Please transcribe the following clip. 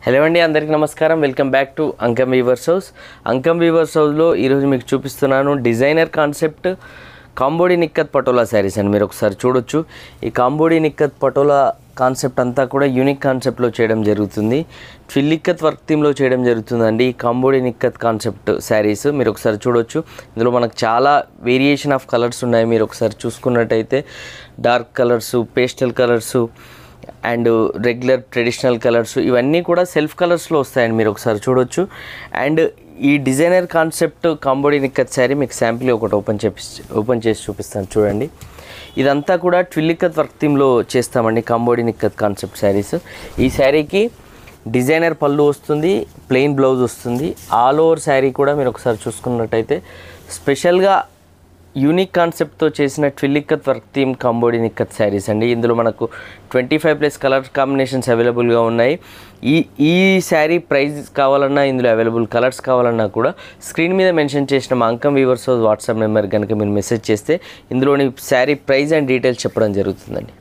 Hello అండి, అందరికీ నమస్కారం. Welcome back to Ankam weavers house. Ankam weavers హౌస్లో ఈరోజు మీకు చూపిస్తున్నాను డిజైనర్ కాన్సెప్ట్ కాంబోడి నిక్కత్ పటోలా శారీస్ అని. మీరు ఒకసారి చూడొచ్చు. ఈ కాంబోడి నిక్కత్ పటోలా కాన్సెప్ట్ అంతా కూడా యూనిక్ కాన్సెప్ట్లో చేయడం జరుగుతుంది. ట్విల్లిక్కత్ వర్క్ థీమ్లో చేయడం జరుగుతుందండి. ఈ కాంబోడి నిక్కత్ కాన్సెప్ట్ శారీస్ మీరు ఒకసారి చూడొచ్చు. ఇందులో మనకు చాలా వేరియేషన్ ఆఫ్ కలర్స్ ఉన్నాయి. మీరు ఒకసారి చూసుకున్నట్టయితే dark colours, pastel colours and regular traditional colours ఇవన్నీ కూడా సెల్ఫ్ కలర్స్లో వస్తాయండి. మీరు ఒకసారి చూడొచ్చు. అండ్ ఈ డిజైనర్ కాన్సెప్ట్ కాంబోడి నిక్కత్ శారీ మీకు శాంపిల్ ఒకటి ఓపెన్ చేసి చూపిస్తాను చూడండి. ఇదంతా కూడా ట్విల్లిక్కత్ వర్క్ థీమ్లో చేస్తామండి కాంబోడి నిక్కత్ కాన్సెప్ట్ శారీస్. ఈ శారీకి డిజైనర్ పళ్ళు వస్తుంది, ప్లెయిన్ బ్లౌజ్ వస్తుంది. ఆల్ ఓవర్ శారీ కూడా మీరు ఒకసారి చూసుకున్నట్టయితే స్పెషల్గా యూనిక్ కాన్సెప్ట్తో చేసిన ట్విల్లిక్కత్ వర్క్ థీమ్ కాంబోడి నిక్కత్ శారీస్ అండి. ఇందులో మనకు 25+ కలర్ కాంబినేషన్స్ అవైలబుల్గా ఉన్నాయి. ఈ శారీ ప్రైస్ కావాలన్నా, ఇందులో అవైలబుల్ కలర్స్ కావాలన్నా కూడా స్క్రీన్ మీద మెన్షన్ చేసిన మా అంకం వీవర్స్ వాట్సాప్ నెంబర్ కనుక మీరు మెసేజ్ చేస్తే ఇందులోని శారీ ప్రైస్ అండ్ డీటెయిల్స్ చెప్పడం జరుగుతుందండి.